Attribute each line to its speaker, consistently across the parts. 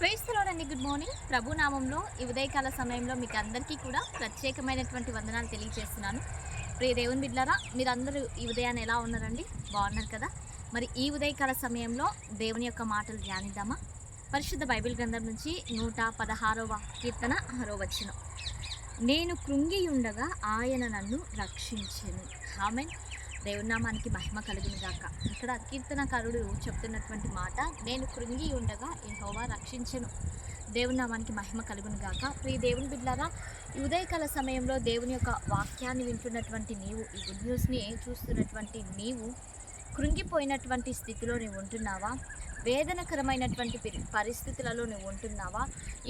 Speaker 1: Praise the lord అండి. Good morning. ప్రభు నామంలో ఈ ఉదయకాల సమయంలో మీకు అందరికీ కూడా ప్రత్యేకమైనటువంటి వందనాలు తెలియజేస్తున్నాను. ప్రియ దేవుని బిడ్డలారా, మీరందరూ ఈ ఉదయాన్ని ఎలా ఉన్నారండి? బాగున్నారు కదా? మరి ఈ ఉదయకాల సమయంలో దేవుని యొక్క మాటలు ధ్యానిద్దామా? పరిశుద్ధ బైబిల్ గ్రంథం నుంచి 116వ కీర్తన 6వ వచనం. నేను కృంగియుండగా ఆయన నన్ను రక్షించెను. ఆమేన్. దేవుని నామానికి మహిమ కలుగును గాక. ఇక్కడ కీర్తనకారుడు చెప్తున్నటువంటి మాట, నేను కృంగి ఉండగా యెహోవా రక్షించెను. దేవుని నామానికి మహిమ కలుగును గాక. ప్రియ దేవుని బిడ్డలారా, ఈ ఉదయకాల సమయంలో దేవుని యొక్క వాక్యాన్ని వింటున్నటువంటి నీవు, ఈ గుడ్ న్యూస్ని చూస్తున్నటువంటి నీవు కృంగిపోయినటువంటి స్థితిలో నువ్వు ఉంటున్నావా? వేదనకరమైనటువంటి పరిస్థితులలో నువ్వు ఉంటున్నావా?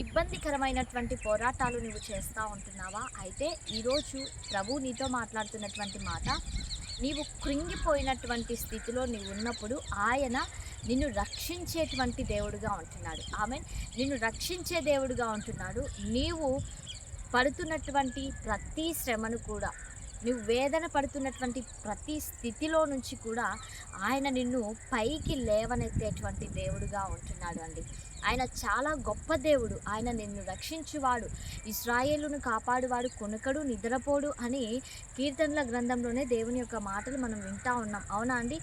Speaker 1: ఇబ్బందికరమైనటువంటి పోరాటాలు నువ్వు చేస్తూ ఉంటున్నావా? అయితే ఈరోజు ప్రభు నీతో మాట్లాడుతున్నటువంటి మాట, నీవు కృంగిపోయినటువంటి స్థితిలో నీవు ఉన్నప్పుడు ఆయన నిన్ను రక్షించేటువంటి దేవుడుగా ఉంటున్నాడు. ఆమేన్. నిన్ను రక్షించే దేవుడుగా ఉంటున్నాడు. నీవు పడుతున్నటువంటి ప్రతి శ్రమను కూడా, నువ్వు వేదన పడుతున్నటువంటి ప్రతి స్థితిలో నుంచి కూడా ఆయన నిన్ను పైకి లేవనెత్తేటువంటి దేవుడుగా ఉంటున్నాడు అండి. ఆయన చాలా గొప్ప దేవుడు. ఆయన నిన్ను రక్షించువాడు, ఇశ్రాయేలును కాపాడువాడు, కొనుకడు నిద్రపోడు అని కీర్తనల గ్రంథంలోనే దేవుని యొక్క మాటలు మనం వింటా ఉన్నాం. అవునా అండి?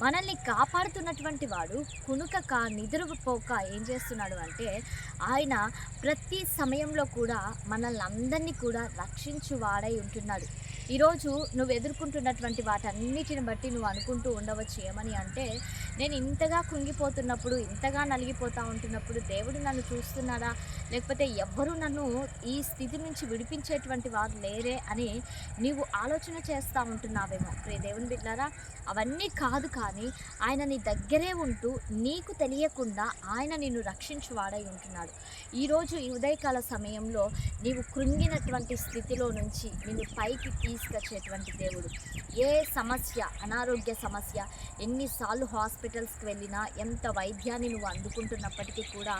Speaker 1: మనల్ని కాపాడుతున్నటువంటి వాడు కునుకక నిద్రపోక ఏం చేస్తున్నాడు అంటే, ఆయన ప్రతి సమయంలో కూడా మనల్ని అందరినీ కూడా రక్షించువాడై ఉంటున్నాడు. ఈరోజు నువ్వు ఎదుర్కొంటున్నటువంటి వాటన్నిటిని బట్టి నువ్వు అనుకుంటూ ఉండవచ్చు ఏమని అంటే, నేను ఇంతగా కుంగిపోతున్నప్పుడు, ఇంతగా నలిగిపోతూ ఉంటున్నప్పుడు దేవుడు నన్ను చూస్తున్నాడా, లేకపోతే ఎవ్వరూ నన్ను ఈ స్థితి నుంచి విడిపించేటువంటి వారు లేరే అని నీవు ఆలోచన చేస్తూ ఉంటున్నావేమో. ప్రియ దేవుని బిడ్డలారా, అవన్నీ కాదు, కానీ ఆయన నీ దగ్గరే ఉంటూ నీకు తెలియకుండా ఆయన నిన్ను రక్షించువాడై ఉంటున్నాడు. ఈరోజు ఈ ఉదయకాల సమయంలో నీవు కృంగినటువంటి స్థితిలో నుంచి నిన్ను పైకి తీసుకొచ్చేటువంటి దేవుడు. ఏ సమస్య, అనారోగ్య సమస్య, ఎన్నిసార్లు హాస్పిటల్స్కి వెళ్ళినా, ఎంత వైద్యాన్ని నువ్వు అందుకుంటున్నప్పటికీ కూడా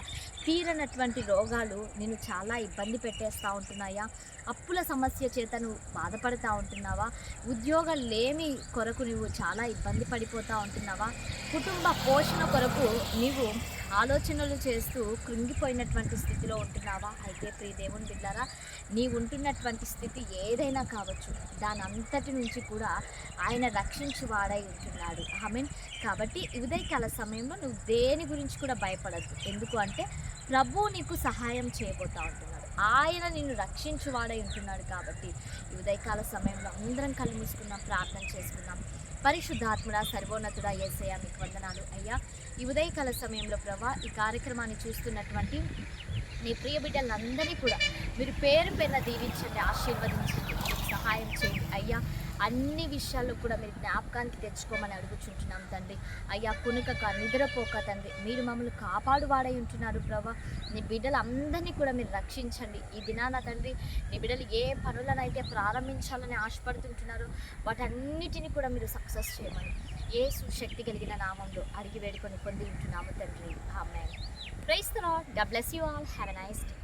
Speaker 1: తీరనటువంటి రోగాలు నిన్ను చాలా ఇబ్బంది పెట్టేస్తూ ఉంటున్నాయా? అప్పుల సమస్య చేత నువ్వు బాధపడుతూ ఉంటున్నావా? ఉద్యోగాలేమి కొరకు నువ్వు చాలా ఇబ్బంది పడిపోతూ ఉంటున్నావా? కుటుంబ పోషణ కొరకు నీవు ఆలోచనలు చేస్తూ కృంగిపోయినటువంటి స్థితిలో ఉంటున్నావా? అయితే ప్రియ దేవుని బిడ్డలారా, నీవు ఉంటున్నటువంటి స్థితి ఏదైనా కావచ్చు, దాని అంతటి నుంచి కూడా ఆయన రక్షించువాడై ఉంటున్నాడు. ఆమేన్. కాబట్టి ఉదయకాల సమయంలో నువ్వు దేని గురించి కూడా భయపడద్దు. ఎందుకు అంటే ప్రభువు నీకు సహాయం చేయబోతూ ఉంటున్నాడు. ఆయన నిన్ను రక్షించువాడై ఉంటున్నాడు. కాబట్టి ఈ ఉదయకాల సమయంలో అందరం కళ్ళు మూసుకుందాం, ప్రార్థన చేసుకుందాం. పరిశుద్ధాత్ముడా, సర్వోన్నతుడా యేసయ్య, మీకు వందనాలు అయ్యా. ఈ ఉదయకాల సమయంలో ప్రభా, ఈ కార్యక్రమాన్ని చూస్తున్నటువంటి నీ ప్రియ బిడ్డలందరినీ కూడా మీరు పేరు పేరున దీవించండి, ఆశీర్వదించండి, సహాయం చేయండి అయ్యా. అన్ని విషయాల్లో కూడా మీరు జ్ఞాపకానికి తెచ్చుకోమని అడుగుచుంటున్నాం తండ్రి. అయ్యా, కునుకక నిద్రపోక తండ్రి, మీరు మమ్మల్ని కాపాడువాడై ఉంటున్నారు ప్రభా. నీ బిడ్డలందరినీ కూడా మీరు రక్షించండి. ఈ దినాన తండ్రి, నీ బిడ్డలు ఏ పనులనైతే ప్రారంభించాలని ఆశపడుతుంటున్నారో వాటన్నిటిని కూడా మీరు సక్సెస్ చేయమని యేసు శక్తి కలిగిన నామంలో అడిగి వేడుకొని పొంది ఉంటున్నాము తండ్రి. Amen. Praise the lord. God bless you all. Have a nice day.